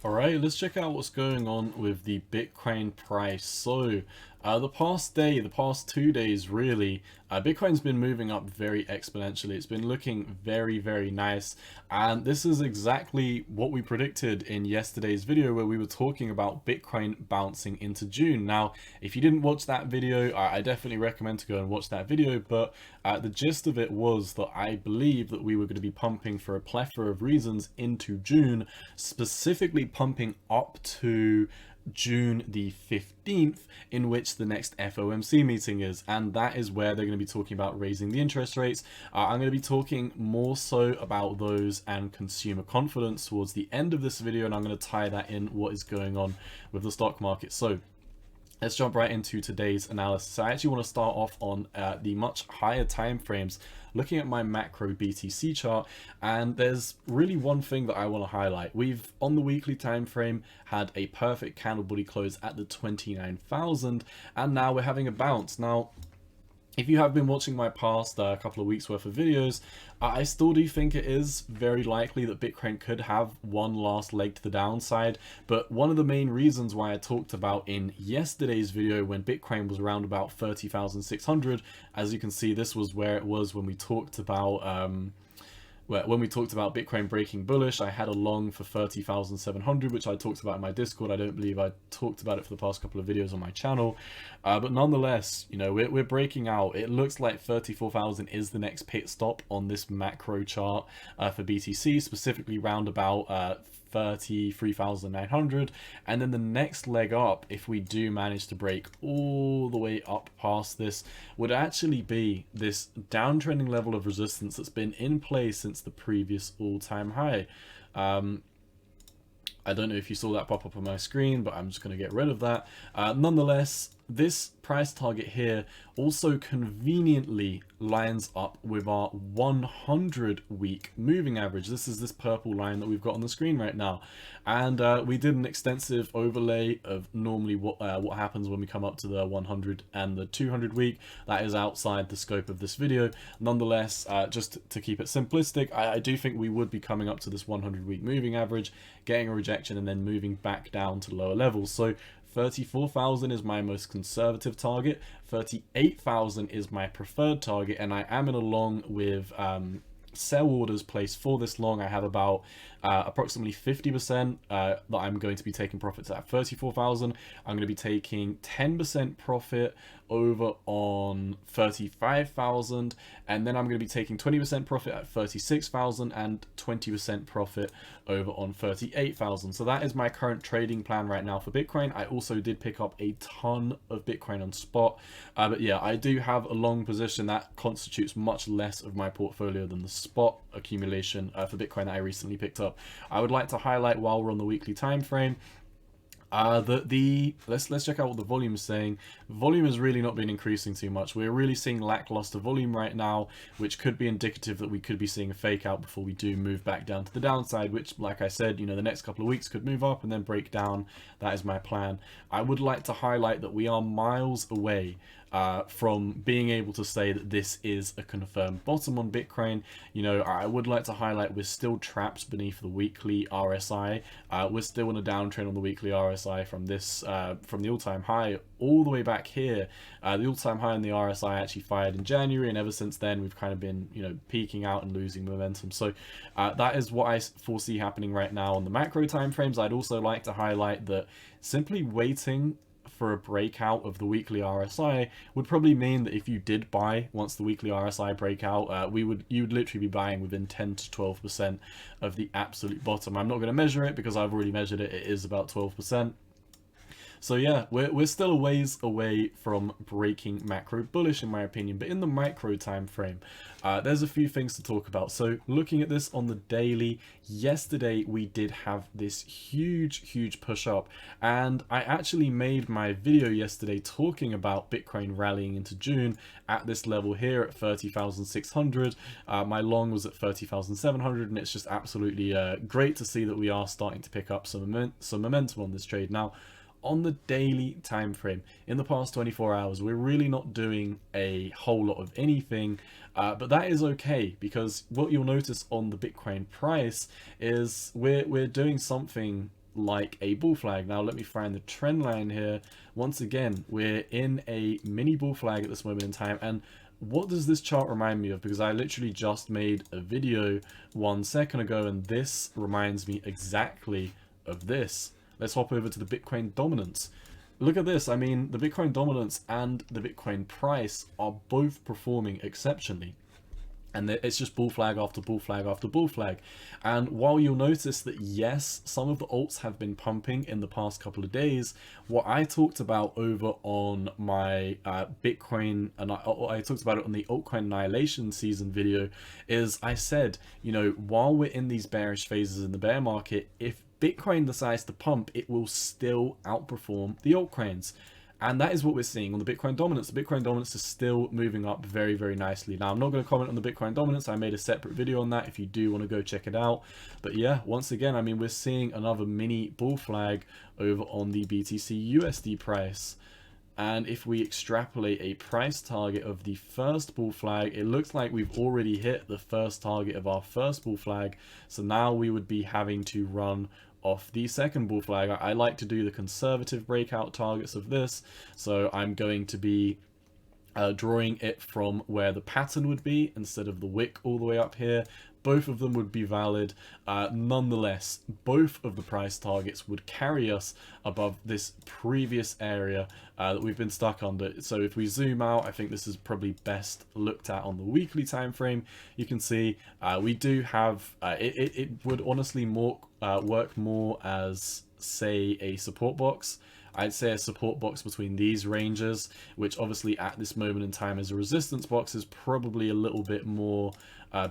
Alright, let's check out what's going on with the Bitcoin price. So, the past 2 days really, Bitcoin's been moving up very exponentially. It's been looking very, very nice. And this is exactly what we predicted in yesterday's video where we were talking about Bitcoin bouncing into June. Now, if you didn't watch that video, I definitely recommend to go and watch that video. But the gist of it was that I believe that we were going to be pumping for a plethora of reasons into June, specifically pumping up to June the 15th, in which the next FOMC meeting is, and that is where they're going to be talking about raising the interest rates. I'm going to be talking more so about those and consumer confidence towards the end of this video, and I'm going to tie that in what is going on with the stock market. So let's jump right into today's analysis. I actually want to start off on the much higher time frames, looking at my macro BTC chart, and there's really one thing that I want to highlight. We've, on the weekly time frame, had a perfect candle body close at the 29,000, and now we're having a bounce. Now, if you have been watching my past couple of weeks worth of videos, I still do think it is very likely that Bitcoin could have one last leg to the downside. But one of the main reasons why I talked about in yesterday's video when Bitcoin was around about 30,600, as you can see, this was where it was when we talked about Bitcoin breaking bullish. I had a long for 30,700, which I talked about in my Discord. I don't believe I talked about it for the past couple of videos on my channel. But nonetheless, you know, we're breaking out. It looks like 34,000 is the next pit stop on this macro chart for BTC, specifically round about 33,900, and then the next leg up, if we do manage to break all the way up past this, would actually be this downtrending level of resistance that's been in place since the previous all-time high. I don't know if you saw that pop up on my screen, but I'm just going to get rid of that. Nonetheless, this price target here also conveniently lines up with our 100-week moving average. This is this purple line that we've got on the screen right now. And we did an extensive overlay of normally what happens when we come up to the 100 and the 200 week. That is outside the scope of this video. Nonetheless, just to keep it simplistic, I do think we would be coming up to this 100-week moving average, getting a rejection, and then moving back down to lower levels. So 34,000 is my most conservative target, 38,000 is my preferred target, and I am in a long with sell orders placed for this long. I have about approximately 50% that I'm going to be taking profits at 34,000. I'm going to be taking 10% profit over on 35,000, and then I'm going to be taking 20% profit at 36,000 and 20% profit over on 38,000. So that is my current trading plan right now for Bitcoin. I also did pick up a ton of Bitcoin on spot, but yeah, I do have a long position that constitutes much less of my portfolio than the spot accumulation for Bitcoin that I recently picked up. I would like to highlight, while we're on the weekly time frame, let's check out what the volume is saying. Volume has really not been increasing too much. We're really seeing lackluster volume right now, which could be indicative that we could be seeing a fake out before we do move back down to the downside, which, like I said, you know, the next couple of weeks could move up and then break down. That is my plan. I would like to highlight that we are miles away from being able to say that this is a confirmed bottom on Bitcoin. You know, I would like to highlight we're still trapped beneath the weekly RSI. We're still in a downtrend on the weekly RSI from this from the all-time high all the way back here. The all-time high in the RSI actually fired in January, and ever since then we've kind of been, you know, peaking out and losing momentum. So that is what I foresee happening right now on the macro time frames. I'd also like to highlight that simply waiting for a breakout of the weekly RSI would probably mean that if you did buy once the weekly RSI breakout, you would literally be buying within 10 to 12% of the absolute bottom. I'm not going to measure it because I've already measured it. It is about 12%. So yeah, we're still a ways away from breaking macro bullish in my opinion, but in the micro time frame, there's a few things to talk about. So looking at this on the daily, yesterday we did have this huge push up, and I actually made my video yesterday talking about Bitcoin rallying into June at this level here at 30,600. My long was at 30,700, and it's just absolutely great to see that we are starting to pick up some momentum on this trade. Now, on the daily time frame, in the past 24 hours, we're really not doing a whole lot of anything, but that is okay, because what you'll notice on the Bitcoin price is we're doing something like a bull flag. Now let me find the trend line here. Once again, we're in a mini bull flag at this moment in time, and what does this chart remind me of? Because I literally just made a video 1 second ago, and this reminds me exactly of this. Let's hop over to the Bitcoin dominance. Look at this. I mean, the Bitcoin dominance and the Bitcoin price are both performing exceptionally. And it's just bull flag after bull flag after bull flag. And while you'll notice that, yes, some of the alts have been pumping in the past couple of days, what I talked about over on my Bitcoin, and I talked about it on the altcoin annihilation season video, is I said, you know, while we're in these bearish phases in the bear market, if Bitcoin decides to pump, it will still outperform the altcoins. And that is what we're seeing on the Bitcoin dominance. The Bitcoin dominance is still moving up very, very nicely. Now, I'm not going to comment on the Bitcoin dominance. I made a separate video on that if you do want to go check it out. But yeah, once again, I mean, we're seeing another mini bull flag over on the BTC USD price. And if we extrapolate a price target of the first bull flag, it looks like we've already hit the first target of our first bull flag. So now we would be having to run off the second bull flag. I like to do the conservative breakout targets of this, so I'm going to be drawing it from where the pattern would be instead of the wick all the way up here. Both of them would be valid. Nonetheless, both of the price targets would carry us above this previous area that we've been stuck under. So if we zoom out, I think this is probably best looked at on the weekly time frame. You can see we do have, it would honestly work more as, say, a support box. I'd say a support box between these ranges, which obviously at this moment in time as a resistance box is probably a little bit more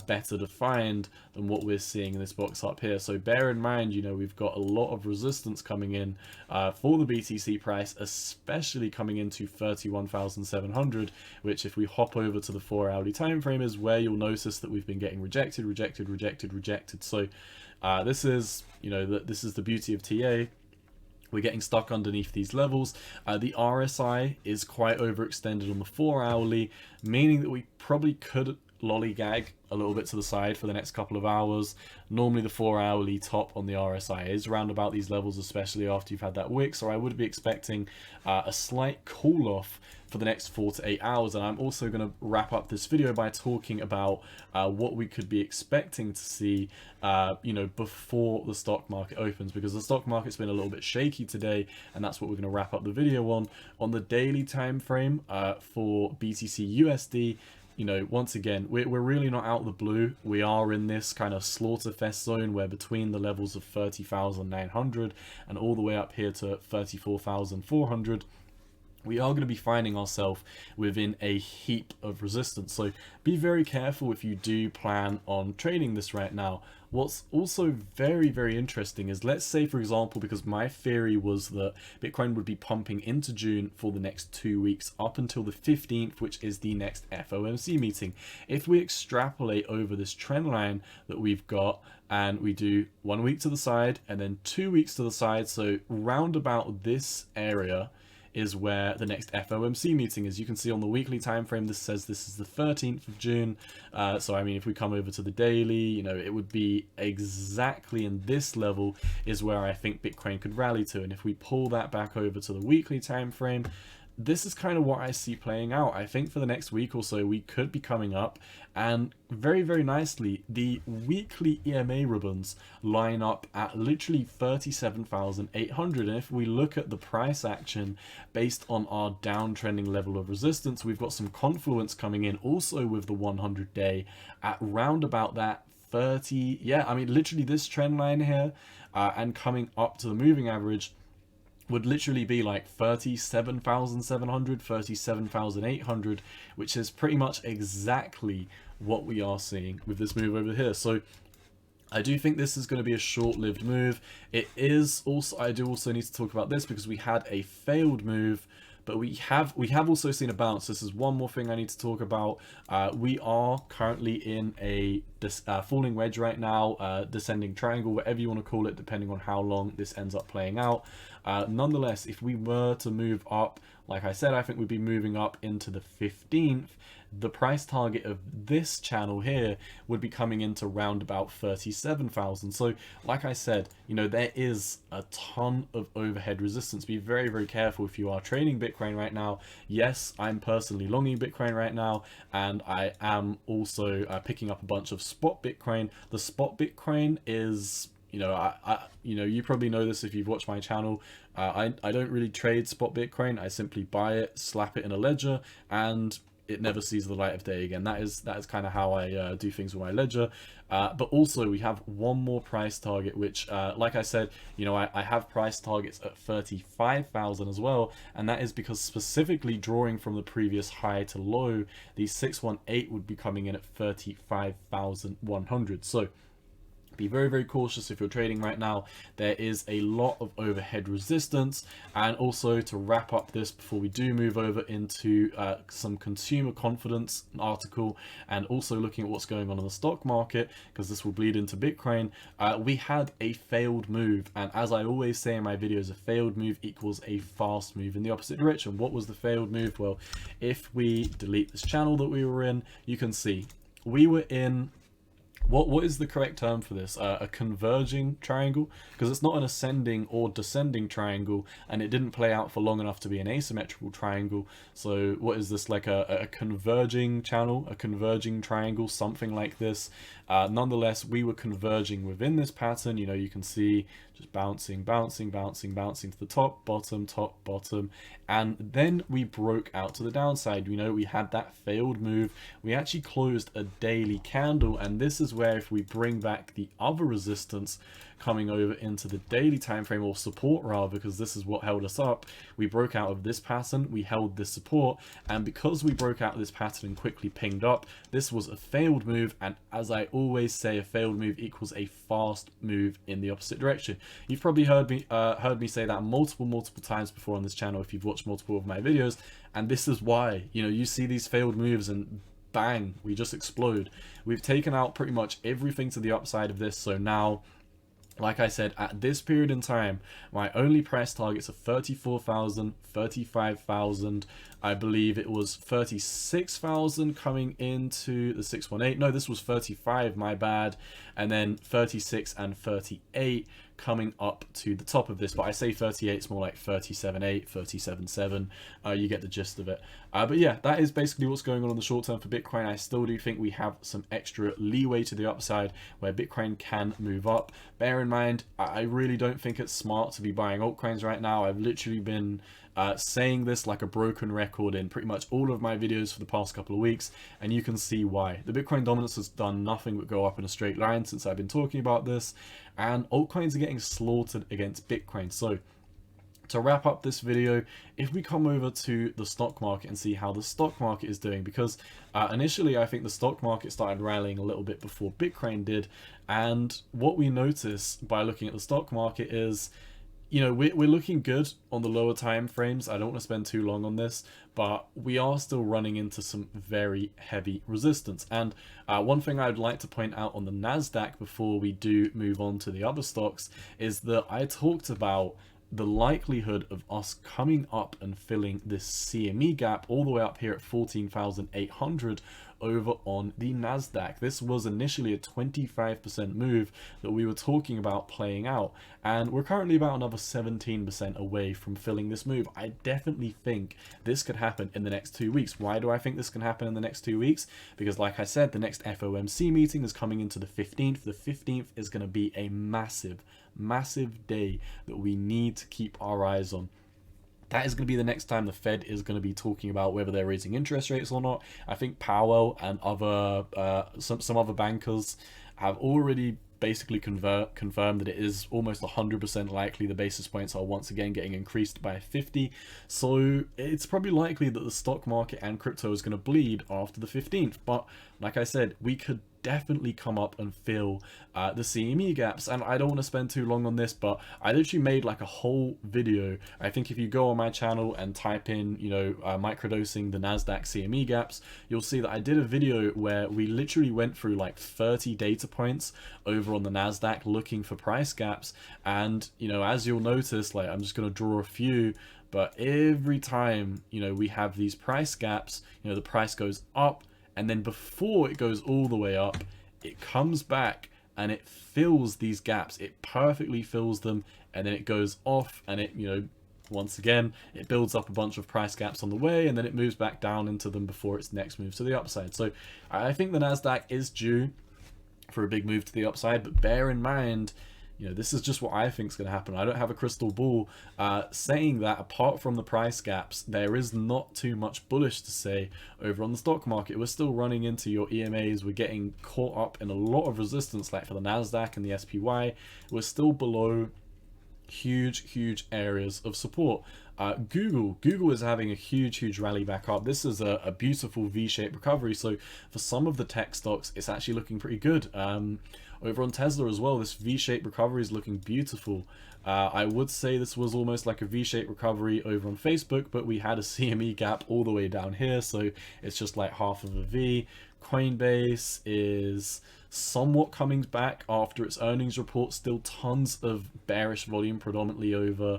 better defined than what we're seeing in this box up here. So bear in mind, you know, we've got a lot of resistance coming in for the BTC price, especially coming into 31,700, which if we hop over to the 4-hourly time frame is where you'll notice that we've been getting rejected. So this is, you know, this is the beauty of TA. We're getting stuck underneath these levels. The RSI is quite overextended on the 4-hourly, meaning that we probably could lollygag a little bit to the side for the next couple of hours. Normally the 4-hourly top on the RSI is around about these levels, especially after you've had that wick. So I would be expecting a slight cool off for the next 4 to 8 hours. And I'm also going to wrap up this video by talking about what we could be expecting to see, you know, before the stock market opens, because the stock market's been a little bit shaky today, and that's what we're going to wrap up the video on. On the daily time frame for BTC USD, you know, once again, we're really not out of the blue. We are in this kind of slaughterfest zone where between the levels of 30,900 and all the way up here to 34,400, we are going to be finding ourselves within a heap of resistance. So be very careful if you do plan on trading this right now. What's also very, very interesting is, let's say, for example, because my theory was that Bitcoin would be pumping into June for the next 2 weeks up until the 15th, which is the next FOMC meeting. If we extrapolate over this trend line that we've got, and we do 1 week to the side and then 2 weeks to the side, so round about this area is where the next FOMC meeting is. You can see on the weekly time frame, this says this is the 13th of June. So I mean, if we come over to the daily, you know, it would be exactly in this level is where I think Bitcoin could rally to. And if we pull that back over to the weekly time frame, this is kind of what I see playing out. I think for the next week or so, we could be coming up, and very, very nicely, the weekly EMA ribbons line up at literally 37,800. And if we look at the price action based on our downtrending level of resistance, we've got some confluence coming in also with the 100-day at round about that 30. Yeah, I mean, literally this trend line here and coming up to the moving average would literally be like 37,700, 37,800, which is pretty much exactly what we are seeing with this move over here. So I do think this is going to be a short-lived move. It is also, I do also need to talk about this because we had a failed move, but we have also seen a bounce. This is one more thing I need to talk about. We are currently in a this falling wedge right now, descending triangle, whatever you want to call it, depending on how long this ends up playing out. Nonetheless, if we were to move up, like I said, I think we'd be moving up into the 15th. The price target of this channel here would be coming into round about 37,000. So like I said, you know, there is a ton of overhead resistance. Be very, very careful if you are trading Bitcoin right now. Yes, I'm personally longing Bitcoin right now, and I am also picking up a bunch of spot Bitcoin. The spot Bitcoin is, you know, you probably know this if you've watched my channel. I don't really trade spot Bitcoin. I simply buy it, slap it in a ledger, and it never sees the light of day again. That is kind of how I do things with my ledger. But also we have one more price target, which like I said, you know, I have price targets at 35,000 as well, and that is because specifically drawing from the previous high to low, the 618 would be coming in at 35,100. So be very, very cautious if you're trading right now. There is a lot of overhead resistance. And also, to wrap up this before we do move over into some consumer confidence article, and also looking at what's going on in the stock market, because this will bleed into Bitcoin, we had a failed move. And as I always say in my videos, a failed move equals a fast move in the opposite direction. What was the failed move? Well, if we delete this channel that we were in, you can see we were in, what is the correct term for this? A converging triangle, because it's not an ascending or descending triangle, and it didn't play out for long enough to be an asymmetrical triangle. So what is this, like a converging channel, a converging triangle, something like this? Nonetheless, we were converging within this pattern. You know, you can see just bouncing to the top, bottom, and then we broke out to the downside. You know, we had that failed move. We actually closed a daily candle, and this is where, if we bring back the other resistance coming over into the daily time frame, or support rather, because this is what held us up, we broke out of this pattern, we held this support, and because we broke out of this pattern and quickly pinged up, this was a failed move. And as I always say, a failed move equals a fast move in the opposite direction. You've probably heard me say that multiple times before on this channel if you've watched multiple of my videos, and this is why, you know, you see these failed moves and bang, we just explode. We've taken out pretty much everything to the upside of this. So now, like I said, at this period in time, my only price targets are 34,000, 35,000. I believe it was 36,000 coming into the 618. No, this was 35, my bad. And then 36 and 38 coming up to the top of this. But I say 38, it's more like 37.8, 37.7. You get the gist of it. But yeah, that is basically what's going on in the short term for Bitcoin. I still do think we have some extra leeway to the upside where Bitcoin can move up. Bear in mind, I really don't think it's smart to be buying altcoins right now. I've literally been saying this like a broken record in pretty much all of my videos for the past couple of weeks, and you can see why. The Bitcoin dominance has done nothing but go up in a straight line since I've been talking about this, and altcoins are getting slaughtered against Bitcoin. So to wrap up this video, if we come over to the stock market and see how the stock market is doing, because initially I think the stock market started rallying a little bit before Bitcoin did, and what we notice by looking at the stock market is, you know, we're looking good on the lower time frames. I don't want to spend too long on this, but we are still running into some very heavy resistance. And one thing I'd like to point out on the NASDAQ before we do move on to the other stocks is that I talked about the likelihood of us coming up and filling this CME gap all the way up here at 14,800 over on the NASDAQ. This was initially a 25% move that we were talking about playing out, and we're currently about another 17% away from filling this move. I definitely think this could happen in the next 2 weeks. Why do I think this can happen in the next 2 weeks? Because like I said, the next FOMC meeting is coming into the 15th. The 15th is going to be a massive day that we need to keep our eyes on. That is going to be the next time the Fed is going to be talking about whether they're raising interest rates or not. I think Powell and other some other bankers have already basically confirmed that it is almost 100% likely the basis points are once again getting increased by 50. So it's probably likely that the stock market and crypto is going to bleed after the 15th. But like I said, we could definitely come up and fill the CME gaps. And I don't want to spend too long on this, but I literally made like a whole video. I think if you go on my channel and type in, you know, microdosing the Nasdaq CME gaps, you'll see that I did a video where we literally went through like 30 data points over on the Nasdaq looking for price gaps. And, you know, as you'll notice, like I'm just going to draw a few, but every time, you know, we have these price gaps, you know, the price goes up, and then before it goes all the way up, it comes back and it fills these gaps. It perfectly fills them, and then it goes off, and it, you know, once again, it builds up a bunch of price gaps on the way, and then it moves back down into them before its next move to the upside. So I think the Nasdaq is due for a big move to the upside, but bear in mind, you know, this is just what I think is going to happen. I don't have a crystal ball. Saying that, apart from the price gaps, there is not too much bullish to say over on the stock market. We're still running into your EMAs. We're getting caught up in a lot of resistance, like for the Nasdaq and the SPY. We're still below huge areas of support. Google is having a huge rally back up. This is a beautiful V-shaped recovery. So for some of the tech stocks, it's actually looking pretty good. Over on Tesla as well, this V-shaped recovery is looking beautiful. I would say this was almost like a V-shaped recovery over on Facebook, but we had a CME gap all the way down here, so it's just like half of a V. Coinbase is somewhat coming back after its earnings report. Still tons of bearish volume, predominantly over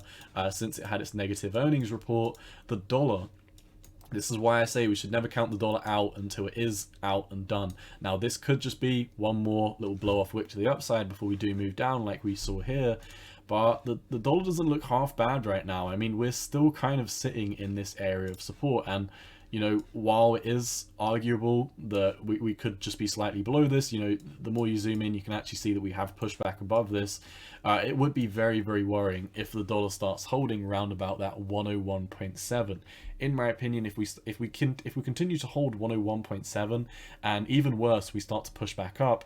since it had its negative earnings report. The dollar, this is why I say we should never count the dollar out until it is out and done. Now, this could just be one more little blow off wick to the upside before we do move down like we saw here. But the dollar doesn't look half bad right now. I mean, we're still kind of sitting in this area of support, and you know, while it is arguable that we could just be slightly below this, you know, the more you zoom in, you can actually see that we have pushed back above this. It would be very worrying if the dollar starts holding around about that 101.7. In my opinion, if we continue to hold 101.7, and even worse, we start to push back up,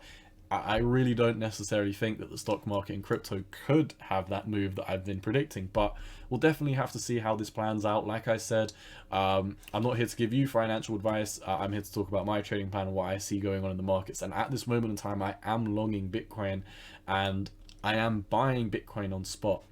I really don't necessarily think that the stock market and crypto could have that move that I've been predicting, but we'll definitely have to see how this plans out. Like I said, I'm not here to give you financial advice. I'm here to talk about my trading plan and what I see going on in the markets. And at this moment in time, I am longing Bitcoin, and I am buying Bitcoin on spot.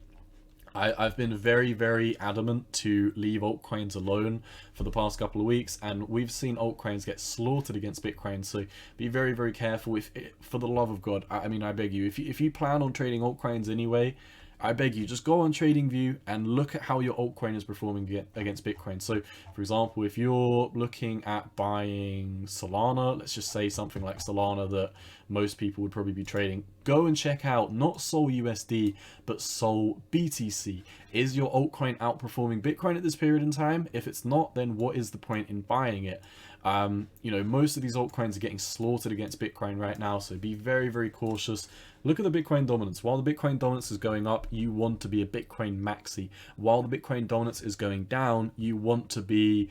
I've been very adamant to leave altcoins alone for the past couple of weeks, and we've seen altcoins get slaughtered against Bitcoin, so be very careful. If for the love of God, I mean, I beg you, if you plan on trading altcoins anyway, I beg you, just go on TradingView and look at how your altcoin is performing against Bitcoin. So, for example, if you're looking at buying Solana, let's just say something like Solana that most people would probably be trading, go and check out not Sol USD, but Sol BTC. Is your altcoin outperforming Bitcoin at this period in time? If it's not, then what is the point in buying it? You know, most of these altcoins are getting slaughtered against Bitcoin right now, so be very cautious. Look at the Bitcoin dominance. While the Bitcoin dominance is going up, you want to be a Bitcoin maxi. While the Bitcoin dominance is going down, you want to be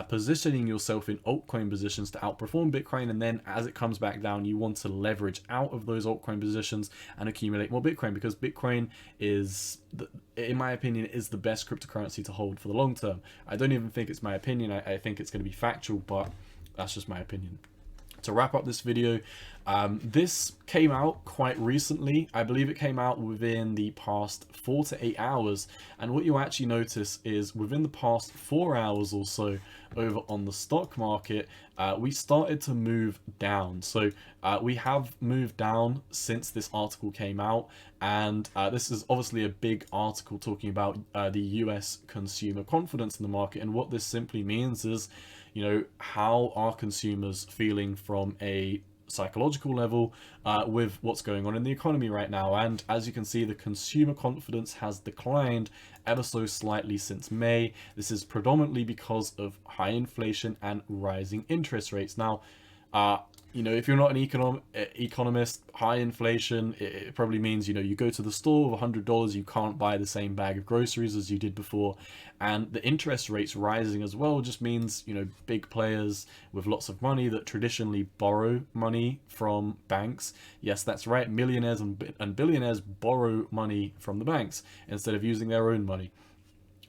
positioning yourself in altcoin positions to outperform Bitcoin, and then as it comes back down, you want to leverage out of those altcoin positions and accumulate more Bitcoin, because Bitcoin is, in my opinion, is the best cryptocurrency to hold for the long term. I don't even think it's my opinion. I think it's going to be factual, but that's just my opinion. To wrap up this video, this came out quite recently. I believe it came out within the past 4 to 8 hours, and what you actually notice is within the past 4 hours or so over on the stock market, we started to move down. So we have moved down since this article came out, and this is obviously a big article talking about the US consumer confidence in the market, and what this simply means is, you know, how are consumers feeling from a psychological level with what's going on in the economy right now. And as you can see, the consumer confidence has declined ever so slightly since May. This is predominantly because of high inflation and rising interest rates. Now, you know, if you're not an economist, high inflation, it probably means, you know, you go to the store with $100, you can't buy the same bag of groceries as you did before. And the interest rates rising as well just means, you know, big players with lots of money that traditionally borrow money from banks. Yes, that's right. Millionaires and billionaires borrow money from the banks instead of using their own money.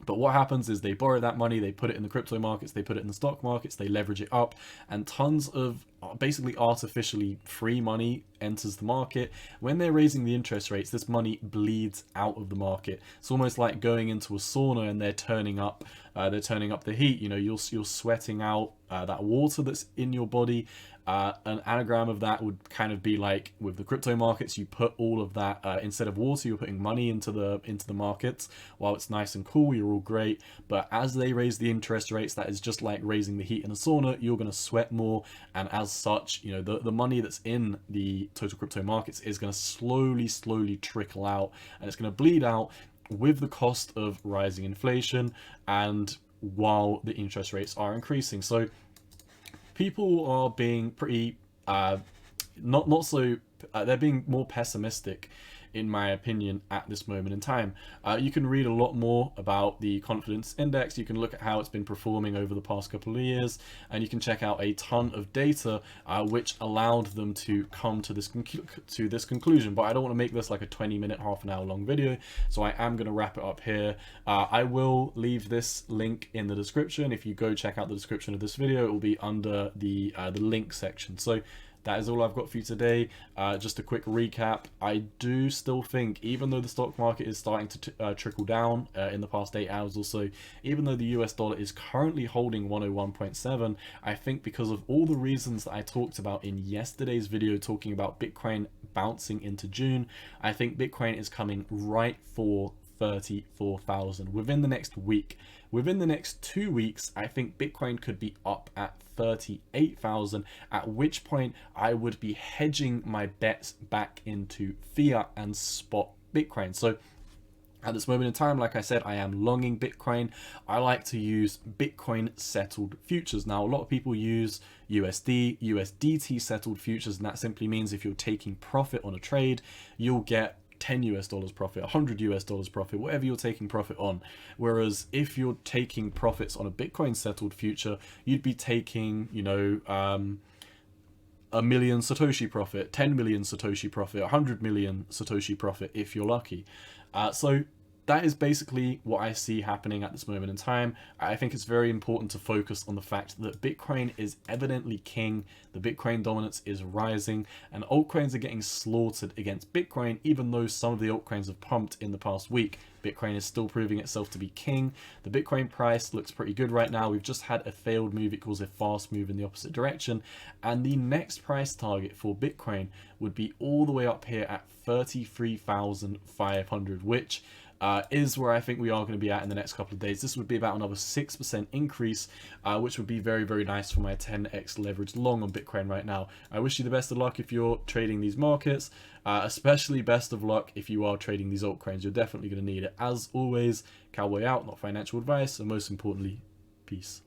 But what happens is they borrow that money, they put it in the crypto markets, they put it in the stock markets, they leverage it up, and tons of basically artificially free money enters the market. When they're raising the interest rates, this money bleeds out of the market. It's almost like going into a sauna and they're turning up the heat. You know, you're sweating out that water that's in your body. An anagram of that would kind of be like with the crypto markets, you put all of that instead of water, you're putting money into the markets. While it's nice and cool, you're all great, but as they raise the interest rates, that is just like raising the heat in a sauna. You're going to sweat more, and as such, you know, the money that's in the total crypto markets is going to slowly trickle out, and it's going to bleed out with the cost of rising inflation and while the interest rates are increasing. So people are being pretty they're being more pessimistic, in my opinion, at this moment in time. You can read a lot more about the confidence index. You can look at how it's been performing over the past couple of years, and you can check out a ton of data which allowed them to come to this conclusion. But I don't want to make this like a 20-minute, half an hour long video, so I am going to wrap it up here. I will leave this link in the description. If you go check out the description of this video, it will be under the link section. So that is all I've got for you today. Just a quick recap. I do still think, even though the stock market is starting to trickle down in the past 8 hours or so, even though the US dollar is currently holding 101.7, I think because of all the reasons that I talked about in yesterday's video talking about Bitcoin bouncing into June, I think Bitcoin is coming right for 34,000 within the next week. Within the next 2 weeks, I think Bitcoin could be up at 38,000, at which point I would be hedging my bets back into fiat and spot Bitcoin. So at this moment in time, like I said, I am longing Bitcoin. I like to use Bitcoin settled futures. Now, a lot of people use USDT settled futures, and that simply means if you're taking profit on a trade, you'll get $10 profit, $100 profit, whatever you're taking profit on. Whereas if you're taking profits on a Bitcoin settled future, you'd be taking, you know, 1 million Satoshi profit, 10 million Satoshi profit, 100 million Satoshi profit if you're lucky. So that is basically what I see happening at this moment in time. I think it's very important to focus on the fact that Bitcoin is evidently king, the Bitcoin dominance is rising, and altcoins are getting slaughtered against Bitcoin. Even though some of the altcoins have pumped in the past week, Bitcoin is still proving itself to be king. The Bitcoin price looks pretty good right now. We've just had a failed move equals a fast move in the opposite direction, and the next price target for Bitcoin would be all the way up here at 33,500, which is where I think we are going to be at in the next couple of days. This would be about another 6% increase, which would be very, very nice for my 10x leverage long on Bitcoin right now. I wish you the best of luck if you're trading these markets, especially best of luck if you are trading these altcoins. You're definitely going to need it. As always, cowboy out, not financial advice, and most importantly, peace.